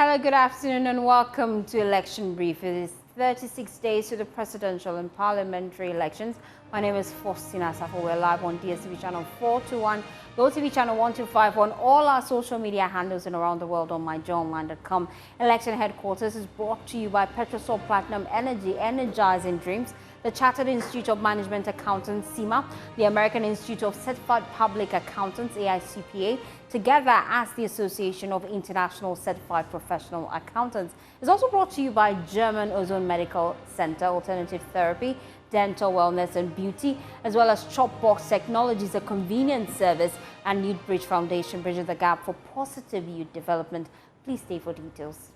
Hello, good afternoon and welcome to Election Brief. It is 36 days to the presidential and parliamentary elections. My name is Faustina Safo. We're live on DSTV channel 421, GoTV channel 125 on all our social media handles and around the world on myjohnline.com. Election headquarters is brought to you by Petrosol Platinum Energy, energizing dreams. The Chartered Institute of Management Accountants, CIMA, the American Institute of Certified Public Accountants, AICPA, together as the Association of International Certified Professional Accountants. It's also brought to you by German Ozone Medical Center, Alternative Therapy, Dental Wellness and Beauty, as well as Chopbox Technologies, a convenience service, and Youth Bridge Foundation, bridging the gap for positive youth development. Please stay for details.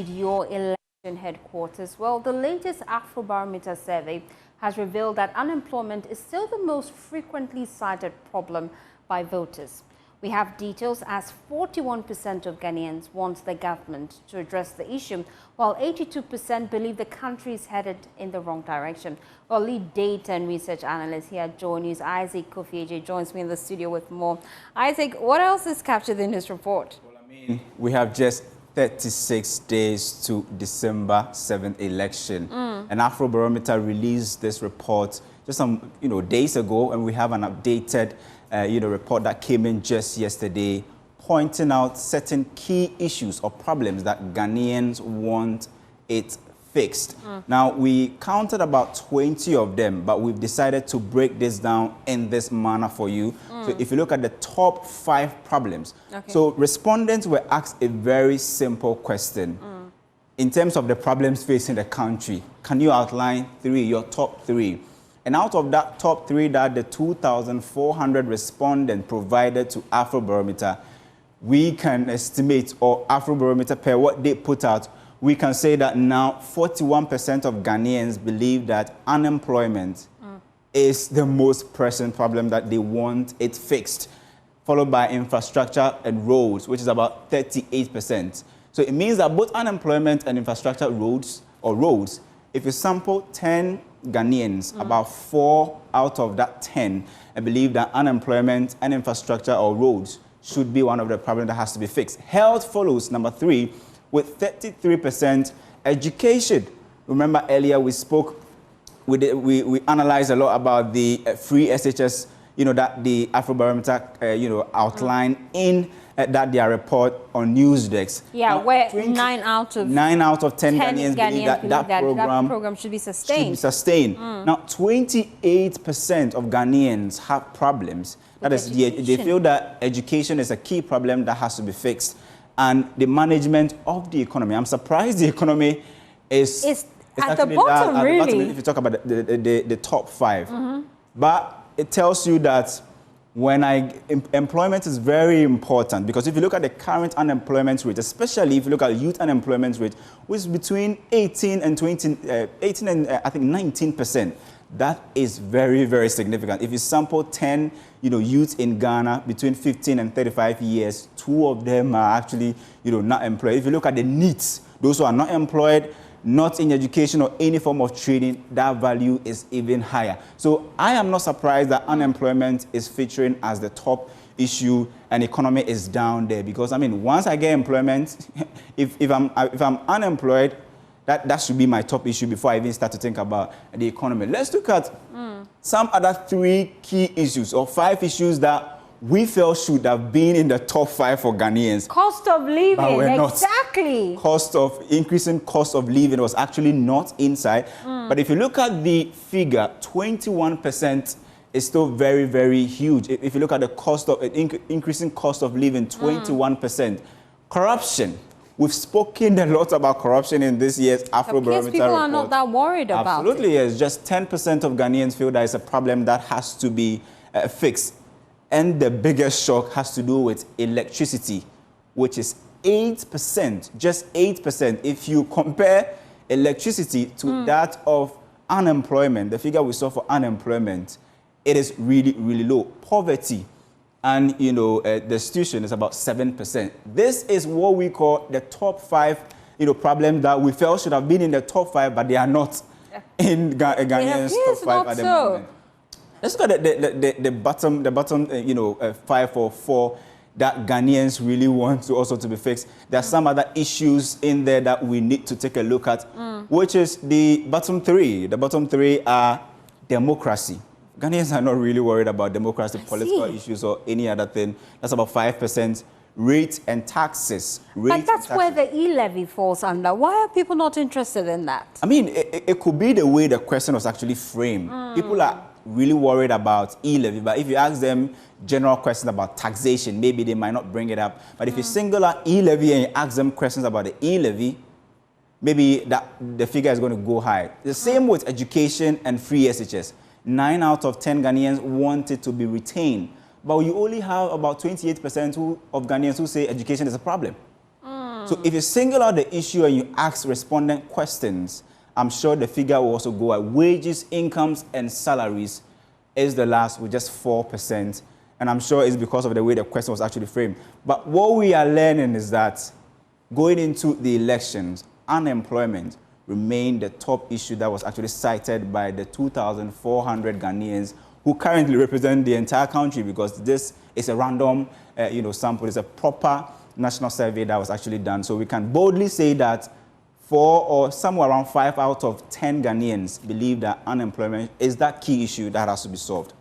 Your election headquarters. Well, the latest Afro Barometer survey has revealed that unemployment is still the most frequently cited problem by voters. We have details as 41% of Ghanaians want the government to address the issue, while 82% believe the country is headed in the wrong direction. Well, lead data and research analyst here at Joy News, Isaac Kofi joins me in the studio with more. Isaac, what else is captured in this report? Well, we have just 36 days to December 7th election. And Afro Barometer released this report just some days ago, and we have an updated report that came in just yesterday, pointing out certain key issues or problems that Ghanaians want it fixed. Now, we counted about 20 of them, but we've decided to break this down in this manner for you. So if you look at the top 5 problems, so respondents were asked a very simple question. In terms of the problems facing the country, can you outline your top 3? And out of that top 3 that the 2,400 respondents provided to Afro Barometer, we can estimate, or Afro Barometer per what they put out, we can say that now 41% of Ghanaians believe that unemployment is the most pressing problem that they want it fixed, followed by infrastructure and roads, which is about 38%. So it means that both unemployment and infrastructure roads, if you sample 10 Ghanaians, about 4 out of that 10 believe that unemployment and infrastructure or roads should be one of the problems that has to be fixed. Health follows number 3, with 33%. Education. Remember earlier we spoke, we analyzed a lot about the free SHS, that the Afrobarometer, outlined in their report on Newsdesk. Yeah, now, where 9 out of 10 Ghanaians believe that program should be sustained. Now, 28% of Ghanaians have problems. That is, they feel that education is a key problem that has to be fixed. And the management of the economy. I'm surprised the economy is at the bottom, really. If you talk about the top 5. But it tells you that employment is very important, because if you look at the current unemployment rate, especially if you look at youth unemployment rate, which is between 18 and I think 19%. That is very, very significant. If you sample 10, youth in Ghana between 15 and 35 years, 2 of them are actually, not employed. If you look at the needs, those who are not employed, not in education or any form of training, that value is even higher. So I am not surprised that unemployment is featuring as the top issue and economy is down there, because once I get employment, if I'm unemployed, that should be my top issue before I even start to think about the economy. Let's look at some other 3 key issues or 5 issues that we felt should have been in the top 5 for Ghanaians. Cost of living, exactly. Increasing cost of living was actually not inside. But if you look at the figure, 21% is still very, very huge. If you look at the cost of increasing cost of living, 21%. Corruption. We've spoken a lot about corruption in this year's Afro Barometer report. People are not that worried about it. Absolutely, yes. Just 10% of Ghanaians feel that it's a problem that has to be fixed. And the biggest shock has to do with electricity, which is 8%, just 8%. If you compare electricity to that of unemployment, the figure we saw for unemployment, it is really, really low. Poverty, and the institution is about 7%. This is what we call the top 5, problem that we felt should have been in the top 5, but they are not in Ghanaians top 5 at the moment. Let's look at the bottom 5 or 4 that Ghanaians really want to also to be fixed. There are some other issues in there that we need to take a look at, which is the bottom 3. The bottom 3 are democracy. Ghanaians are not really worried about democracy, political issues, or any other thing. That's about 5%. Rate and taxes. But that's where the e-levy falls under. Why are people not interested in that? I mean, it could be the way the question was actually framed. People are really worried about e-levy, but if you ask them general questions about taxation, maybe they might not bring it up. But if you single out e-levy and you ask them questions about the e-levy, maybe the figure is going to go high. The same with education and free SHS. 9 out of 10 Ghanaians want it to be retained. But you only have about 28% of Ghanaians who say education is a problem. So if you single out the issue and you ask respondent questions, I'm sure the figure will also go at wages, incomes, and salaries is the last with just 4%. And I'm sure it's because of the way the question was actually framed. But what we are learning is that going into the elections, unemployment remained the top issue that was actually cited by the 2,400 Ghanaians who currently represent the entire country, because this is a random sample. It's a proper national survey that was actually done. So we can boldly say that 4 or somewhere around 5 out of 10 Ghanaians believe that unemployment is that key issue that has to be solved.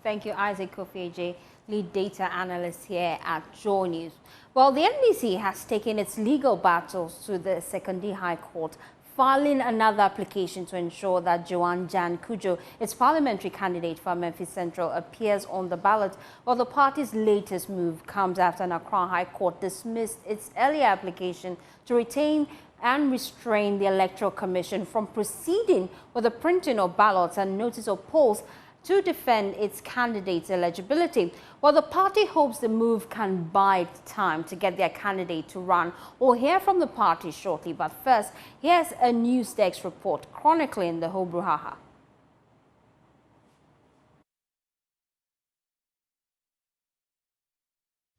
Thank you, Isaac Kofeje, lead data analyst here at Joy News. Well, the NDC has taken its legal battles to the Secondary High Court, filing another application to ensure that Joana Gyan Cudjoe, its parliamentary candidate for Amenfi Central, appears on the ballot. Well, the party's latest move comes after an Accra High Court dismissed its earlier application to retain and restrain the Electoral Commission from proceeding with the printing of ballots and notice of polls to defend its candidate's eligibility. Well, the party hopes the move can buy time to get their candidate to run. We'll hear from the party shortly, but first, here's a News Desk report chronicling the whole brouhaha.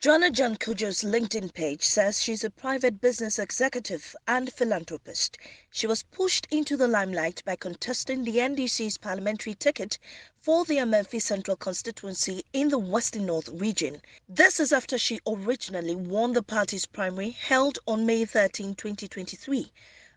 Joana Gyan Cudjoe's LinkedIn page says she's a private business executive and philanthropist. She was pushed into the limelight by contesting the NDC's parliamentary ticket for the Amenfi Central constituency in the Western North region. This is after she originally won the party's primary held on May 13, 2023.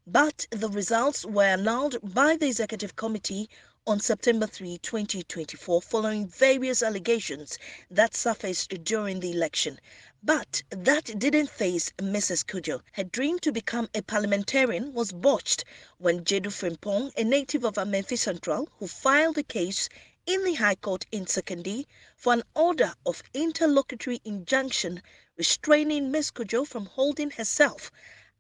But the results were annulled by the Executive Committee on September 3, 2024, following various allegations that surfaced during the election. But that didn't faze Mrs. Cudjoe. Her dream to become a parliamentarian was botched when Jedu Frimpong, a native of Amenfi Central, who filed the case in the High Court in Sekandi for an order of interlocutory injunction restraining Ms. Cudjoe from holding herself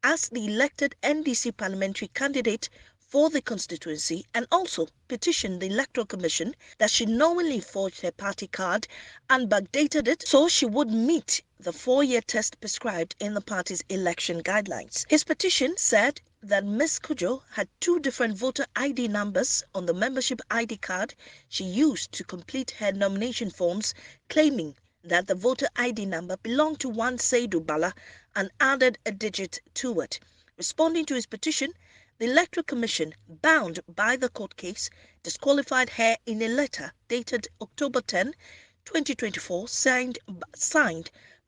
as the elected NDC parliamentary candidate for the constituency, and also petitioned the Electoral Commission that she knowingly forged her party card and backdated it so she would meet the 4-year test prescribed in the party's election guidelines. His petition said that Ms. Cudjoe had 2 different voter ID numbers on the membership ID card she used to complete her nomination forms, claiming that the voter ID number belonged to one Seydou Bala and added a digit to it. Responding to his petition, the Electoral Commission, bound by the court case, disqualified her in a letter dated October 10, 2024, signed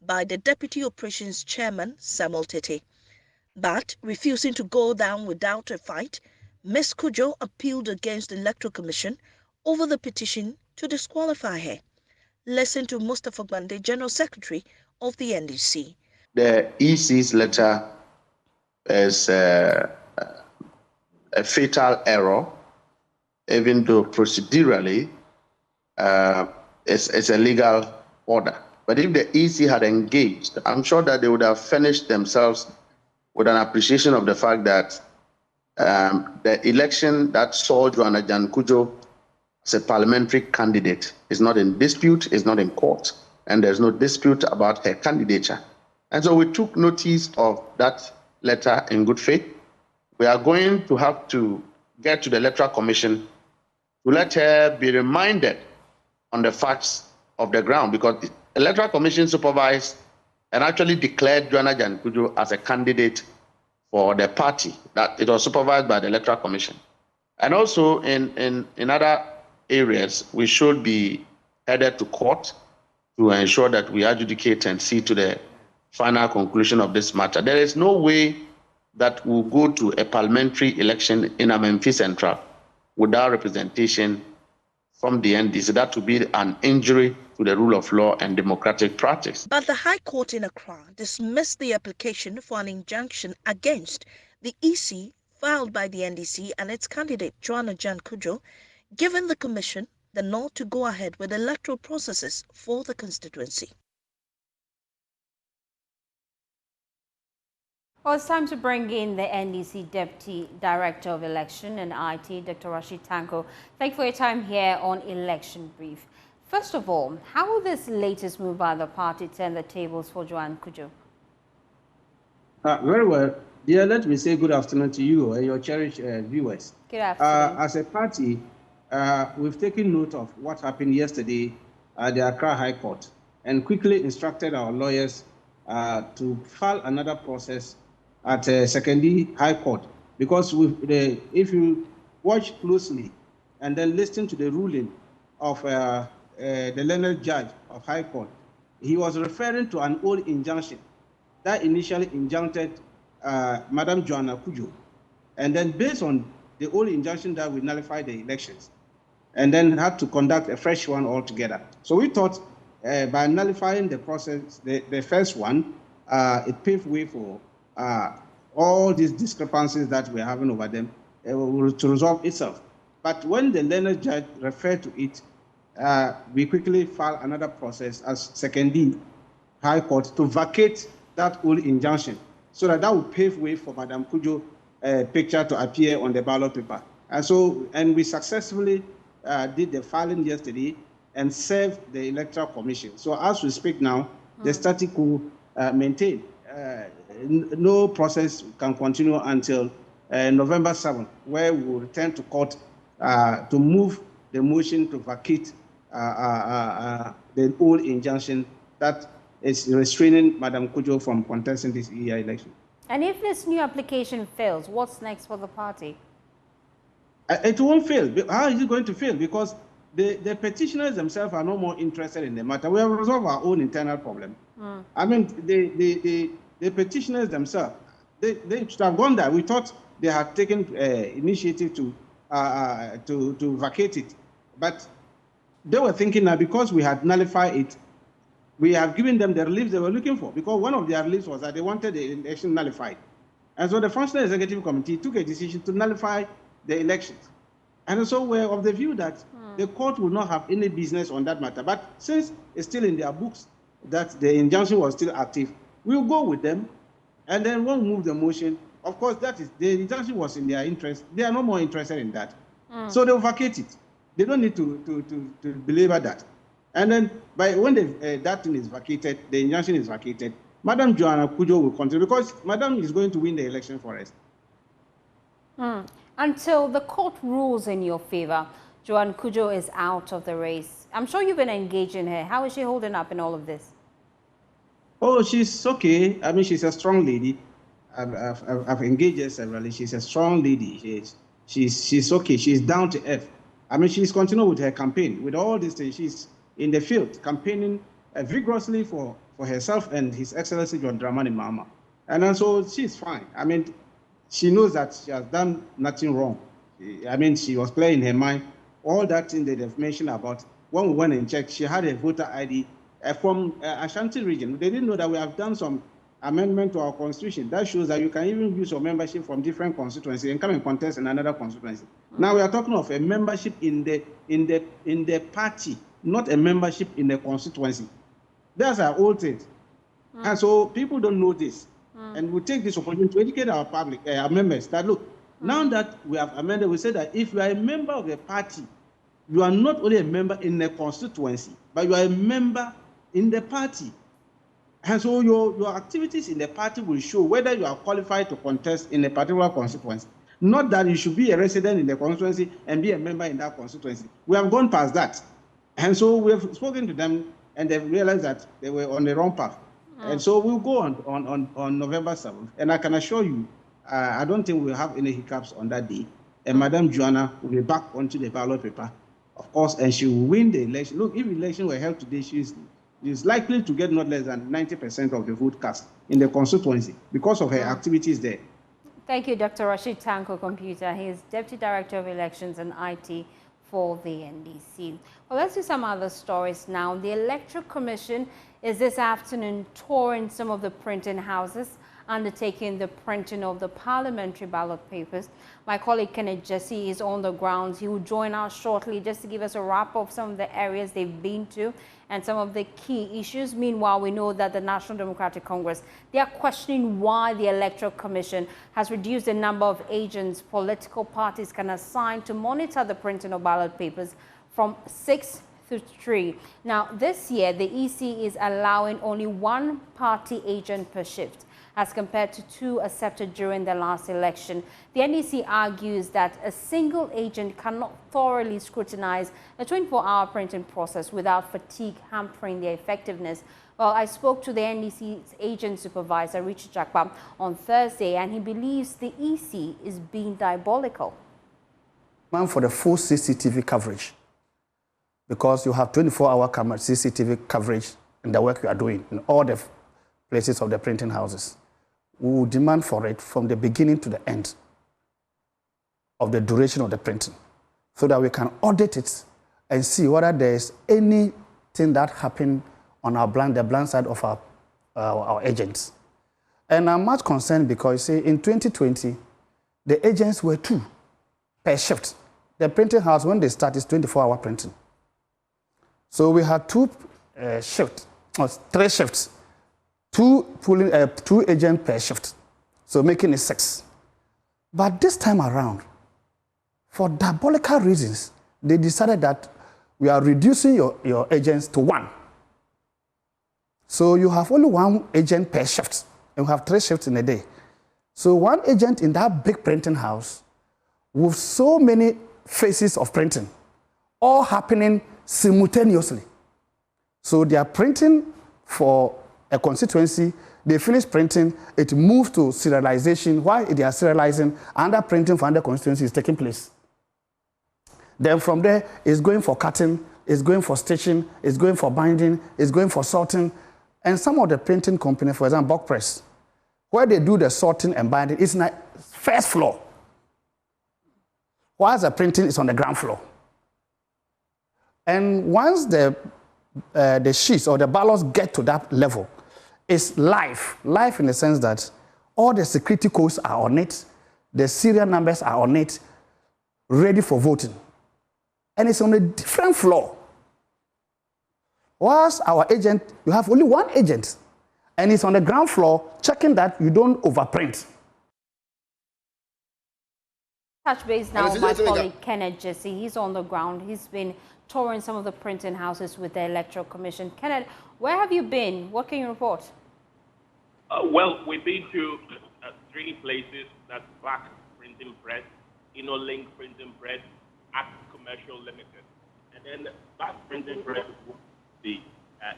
by the Deputy Operations Chairman, Samuel Tete. But, refusing to go down without a fight, Ms. Cudjoe appealed against the Electoral Commission over the petition to disqualify her. Listen to Mustafa Bande, General Secretary of the NDC. The EC's letter is a fatal error, even though procedurally it's a legal order. But if the EC had engaged, I'm sure that they would have furnished themselves with an appreciation of the fact that the election that saw Joana Gyan Cudjoe as a parliamentary candidate is not in dispute, is not in court, and there's no dispute about her candidature. And so we took notice of that letter in good faith. We are going to have to get to the Electoral Commission to let her be reminded on the facts of the ground, because Electoral Commission supervised and actually declared Joana Gyan Cudjoe as a candidate for the party. That it was supervised by the Electoral Commission. And also in other areas, we should be headed to court to ensure that we adjudicate and see to the final conclusion of this matter. There is no way that we'll go to a parliamentary election in Amenfi Central without representation from the NDC. That would be an injury to the rule of law and democratic practice. But the High Court in Accra dismissed the application for an injunction against the EC filed by the NDC and its candidate, Joana Gyan Cudjoe, giving the Commission the nod to go ahead with electoral processes for the constituency. Well, it's time to bring in the NDC Deputy Director of Election and IT, Dr. Rashid Tanko. Thank you for your time here on Election Brief. First of all, how will this latest move by the party turn the tables for Joana Cudjoe? Very well. Dear, let me say good afternoon to you and your cherished viewers. Good afternoon. As a party, we've taken note of what happened yesterday at the Accra High Court and quickly instructed our lawyers to file another process at Secondary High Court, because if you watch closely and then listen to the ruling of the learned judge of High Court, he was referring to an old injunction that initially injuncted Madam Joana Cudjoe, and then based on the old injunction that we nullified the elections, and then had to conduct a fresh one altogether. So we thought by nullifying the process, the first one, it paved way for all these discrepancies that we're having over them to resolve itself. But when the learned judge referred to it, we quickly filed another process as Secondary High Court to vacate that old injunction, so that would pave way for Madam Cudjoe picture to appear on the ballot paper. And we successfully did the filing yesterday and served the Electoral Commission. So as we speak now, the status quo maintained. No process can continue until November 7th, where we will return to court to move the motion to vacate the old injunction that is restraining Madam Cudjoe from contesting this year election. And if this new application fails, what's next for the party? It won't fail. How is it going to fail? Because the petitioners themselves are no more interested in the matter. We have resolved our own internal problem. I mean, the petitioners themselves, they should have gone there. We thought they had taken initiative to vacate it, but they were thinking that because we had nullified it, we have given them the relief they were looking for, because one of their reliefs was that they wanted the election nullified. And so the Functional Executive Committee took a decision to nullify the elections. And so we're of the view that the court will not have any business on that matter. But since it's still in their books that the injunction was still active, we'll go with them, and then we'll move the motion. Of course, that is, the injunction was in their interest. They are no more interested in that. So they'll vacate it. They don't need to belabor that. And then when that thing is vacated, the injunction is vacated, Madam Joana Cudjoe will continue, because Madam is going to win the election for us. Until the court rules in your favor, Joana Cudjoe is out of the race. I'm sure you've been engaging her. How is she holding up in all of this? Oh, she's okay. I mean, she's a strong lady. I've engaged her severally. She's a strong lady. She's okay. She's down to earth. I mean, she's continuing with her campaign. With all these things, she's in the field campaigning vigorously for herself and His Excellency John Dramani Mahama. And so she's fine. I mean, she knows that she has done nothing wrong. I mean, she was clear in her mind. All that thing that they've mentioned about, when we went and checked, she had a voter ID from Ashanti region. They didn't know that we have done some amendment to our constitution. That shows that you can even use your membership from different constituencies and come and contest in another constituency. Now we are talking of a membership in the party, not a membership in the constituency. That's our old thing. And so people don't know this. And we take this opportunity to educate our public, our members, that look, now that we have amended, we say that if you are a member of a party, you are not only a member in the constituency, but you are a member in the party. And so your activities in the party will show whether you are qualified to contest in a particular constituency. Not that you should be a resident in the constituency and be a member in that constituency. We have gone past that. And so we have spoken to them and they realized that they were on the wrong path. And so we'll go on November 7th. And I can assure you, I don't think we'll have any hiccups on that day. And Madam Joana will be back onto the ballot paper, of course, and she will win the election. Look, if the election were held today, she's likely to get not less than 90% of the vote cast in the constituency because of her activities there. Thank you, Dr. Rashid Tanko, Computer. He is Deputy Director of Elections and IT for the NDC. Well, let's do some other stories now. The Electoral Commission is this afternoon touring some of the printing houses, undertaking the printing of the parliamentary ballot papers. My colleague Kenneth Jesse is on the ground. He will join us shortly just to give us a wrap of some of the areas they've been to and some of the key issues. Meanwhile, we know that the National Democratic Congress, they are questioning why the Electoral Commission has reduced the number of agents political parties can assign to monitor the printing of ballot papers from 6 to 3. Now, this year, the EC is allowing only one party agent per shift, as compared to 2 accepted during the last election. The NDC argues that a single agent cannot thoroughly scrutinize a 24-hour printing process without fatigue hampering their effectiveness. Well, I spoke to the NDC's agent supervisor, Richard Jakpa, on Thursday, and he believes the EC is being diabolical. For the full CCTV coverage, because you have 24-hour CCTV coverage in the work you are doing in all the places of the printing houses. We will demand for it from the beginning to the end of the duration of the printing, so that we can audit it and see whether there is anything that happened on the blind side of our agents. And I'm much concerned because, see, in 2020, the agents were 2 per shift. The printing house, when they start, is 24-hour printing. So we had 2 shifts, or 3 shifts. 2 agents per shift, so making it 6. But this time around, for diabolical reasons, they decided that we are reducing your agents to 1. So you have only 1 agent per shift, and we have 3 shifts in a day. So 1 agent in that big printing house with so many phases of printing, all happening simultaneously. So they are printing for a constituency, they finish printing, it moves to serialization. While they are serializing, another printing for another constituency is taking place. Then from there, it's going for cutting, it's going for stitching, it's going for binding, it's going for sorting. And some of the printing companies, for example, Bulk Press, where they do the sorting and binding, it's in the first floor, whilst the printing is on the ground floor. And once the sheets or the ballots get to that level, it's live in the sense that all the security codes are on it, the serial numbers are on it, ready for voting. And it's on a different floor. Whilst our agent, you have only 1 agent, and it's on the ground floor checking that you don't overprint. Touch base now with my colleague Kenneth Jesse. He's on the ground. He's been touring some of the printing houses with the Electoral Commission. Kenneth, where have you been? What can you report? Well, we've been to 3 places. That's Back Printing Press, InnoLink Printing Press, Act Commercial Limited. And then Back Printing Press, the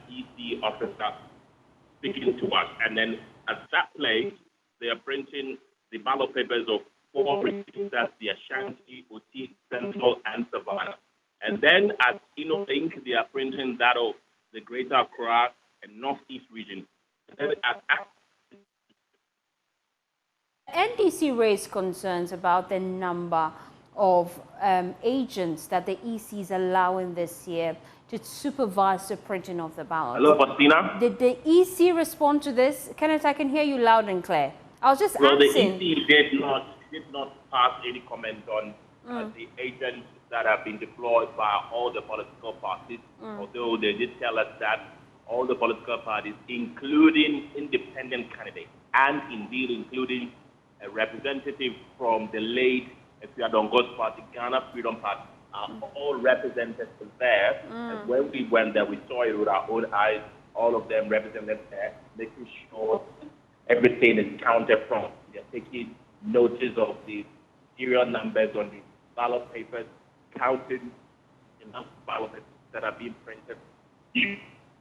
EC officer speaking to us. And then at that place, they are printing the ballot papers of 4 precincts, that's the Ashanti, Oti, Central, and Savannah. And then at InnoLink, they are printing that of the Greater Accra and Northeast region. And then at NDC raised concerns about the number of agents that the EC is allowing this year to supervise the printing of the ballot. Hello, Faustina. Did the EC respond to this? Kenneth, I can hear you loud and clear. I was just asking. Well, the EC did not pass any comment on the agents that have been deployed by all the political parties, although they did tell us that all the political parties, including independent candidates, and indeed including a representative from the late Dongo's party, Ghana Freedom Party, are all represented there. And when we went there, we saw it with our own eyes, all of them represented there, making sure everything is counted from. They're taking notice of the serial numbers on the ballot papers, counting the number of ballot papers that are being printed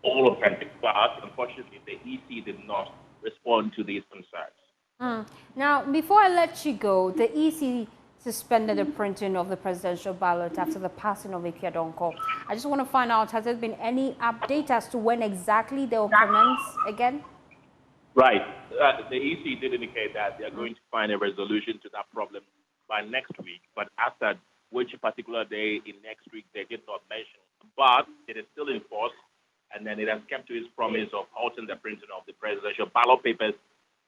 all authentic. But unfortunately, the EC did not respond to these concerns. Now, before I let you go, the EC suspended the printing of the presidential ballot after the passing of Amenfi Tanko. I just want to find out, has there been any update as to when exactly they will commence again? Right. The EC did indicate that they are going to find a resolution to that problem by next week, but after which particular day in next week they did not mention. But it is still in force, and then it has kept to its promise of halting the printing of the presidential ballot papers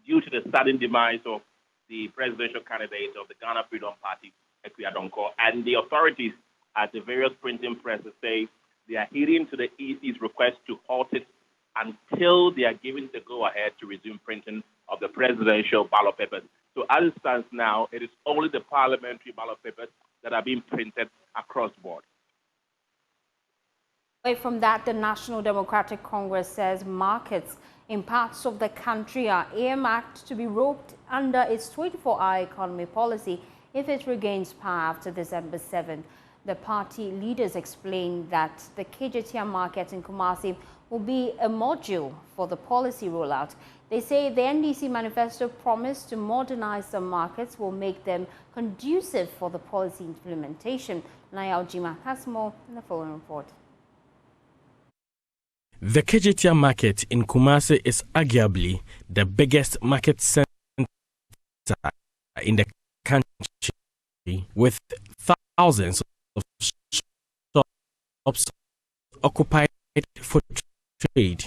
due to the sudden demise of the presidential candidate of the Ghana Freedom Party, Amenfi Tanko. And the authorities at the various printing presses say they are adhering to the EC's request to halt it until they are given the go-ahead to resume printing of the presidential ballot papers. So as it stands now, it is only the parliamentary ballot papers that are being printed across the board. Away from that, the National Democratic Congress says markets in parts of the country are earmarked to be roped under its 24-hour economy policy if it regains power after December 7th. The party leaders explained that the KJTR market in Kumasi will be a module for the policy rollout. They say the NDC manifesto promise to modernize some markets will make them conducive for the policy implementation. Naya Ojima has more in the following report. The KJTR market in Kumasi is arguably the biggest market center in the country, with thousands of shops occupied for trade.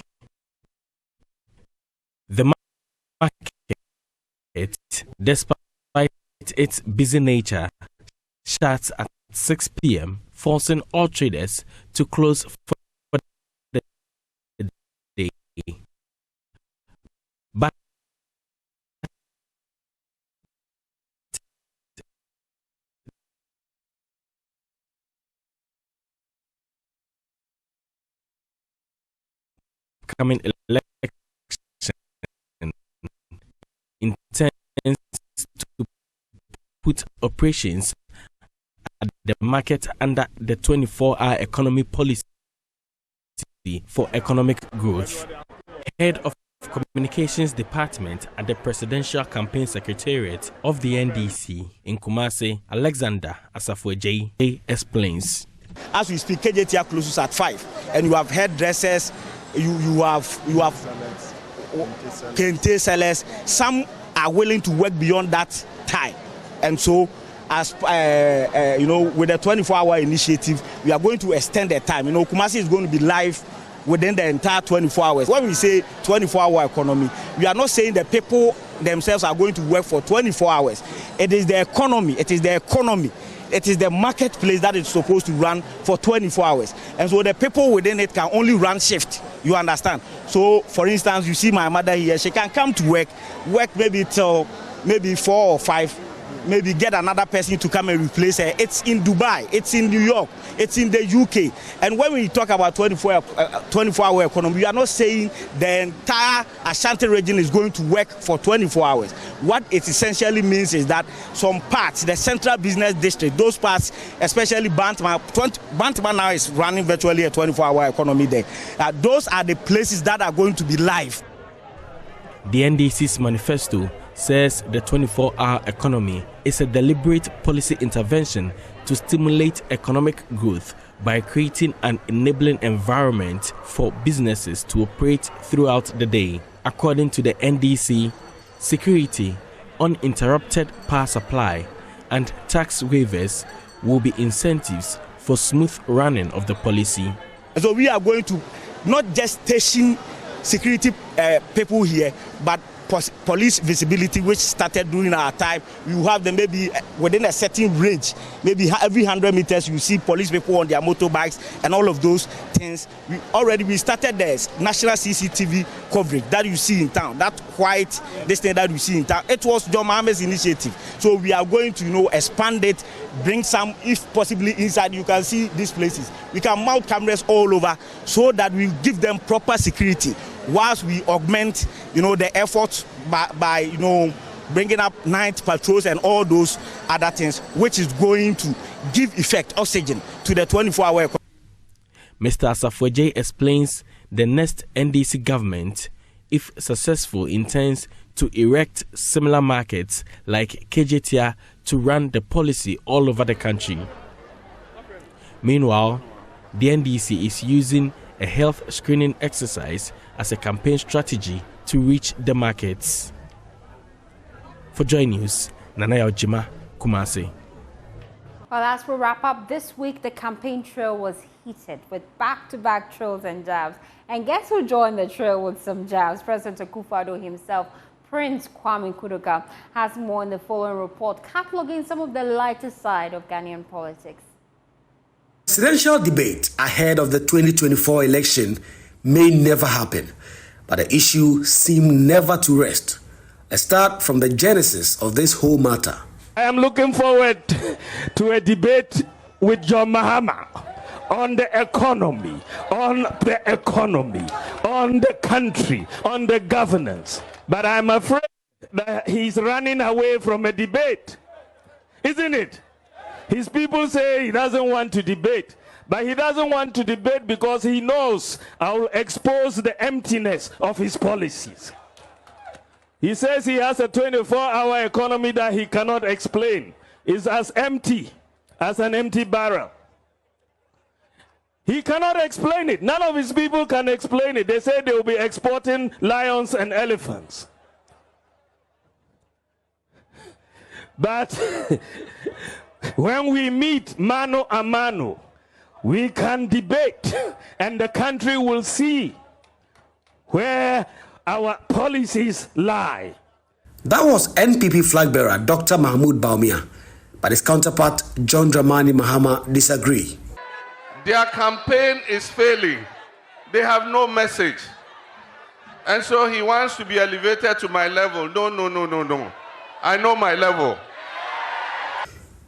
The market, despite its busy nature, shuts at 6 p.m., forcing all traders to close for the day. But coming election intends to put operations at the market under the 24-hour economy policy for economic growth. Head of Communications Department at the Presidential Campaign Secretariat of the NDC in Kumasi, Alexander Asafuejei, explains. As we speak, KJTR closes at 5, and you have hairdressers, you have kente sellers. Some are willing to work beyond that time, and so as you know, with the 24-hour initiative, we are going to extend the time. You know, Kumasi is going to be live within the entire 24 hours. When we say 24-hour economy, we are not saying the people themselves are going to work for 24 hours. It is the economy. It is the economy. It is the marketplace that is supposed to run for 24 hours. And so the people within it can only run shift. You understand? So, for instance, you see my mother here. She can come to work maybe till maybe 4 or 5, maybe get another person to come and replace her. It's in Dubai, it's in New York, it's in the UK. And when we talk about 24-hour economy, we are not saying the entire Ashanti region is going to work for 24 hours. What it essentially means is that some parts, the central business district, those parts, especially Bantama now is running virtually a 24-hour economy there. Those are the places that are going to be live. The NDC's manifesto says the 24-hour economy is a deliberate policy intervention to stimulate economic growth by creating an enabling environment for businesses to operate throughout the day. According to the NDC, security, uninterrupted power supply, and tax waivers will be incentives for smooth running of the policy. So we are going to not just station security people here, but police visibility, which started during our time. We will have them maybe within a certain range, maybe every 100 meters you see police people on their motorbikes and all of those things. We started the national CCTV coverage that you see in town, that white this thing that you see in town. It was John Mohammed's initiative. So we are going to expand it, bring some, if possibly inside. You can see these places. We can mount cameras all over so that we give them proper security, whilst we augment, the efforts by bringing up night patrols and all those other things, which is going to give effect, oxygen to the 24-hour economy. Mr. Asafuejei explains the next NDC government, if successful, intends to erect similar markets like KJTIA to run the policy all over the country. Meanwhile, the NDC is using a health screening exercise as a campaign strategy to reach the markets. For Joy News, Nanaya Ojima, Kumasi. Well, as we wrap up this week, the campaign trail was heated with back-to-back trails and jabs. And guess who joined the trail with some jabs? President Akufo-Addo himself, Prince Kwame Kudoka, has more in the following report, cataloging some of the lighter side of Ghanaian politics. Presidential debate ahead of the 2024 election may never happen, but the issue seemed never to rest. Let's start from the genesis of this whole matter. I am looking forward to a debate with John Mahama on the economy, on the country, on the governance. But I'm afraid that he's running away from a debate, isn't it? His people say he doesn't want to debate, but he doesn't want to debate because he knows I will expose the emptiness of his policies. He says he has a 24-hour economy that he cannot explain. It's as empty as an empty barrel. He cannot explain it. None of his people can explain it. They say they will be exporting lions and elephants. But when we meet mano a mano, we can debate, and the country will see where our policies lie. That was NPP flag bearer Dr. Mahmoud Bawumia, but his counterpart John Dramani Mahama disagree. Their campaign is failing. They have no message. And so he wants to be elevated to my level. No. I know my level.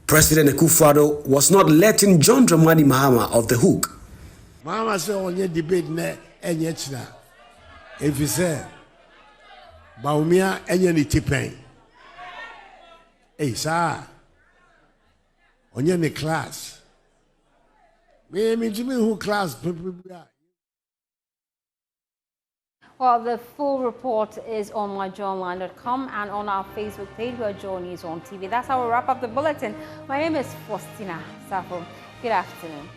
President Akufo-Addo was not letting John Dramani Mahama off the hook. Mahama said on your debate ne enyechna. If you say Bawumia enye tipen. Hey sir. On your class. Me who class. Well, the full report is on myjoyonline.com and on our Facebook page where Joy News on TV. That's how we wrap up the bulletin. My name is Faustina Safo. Good afternoon.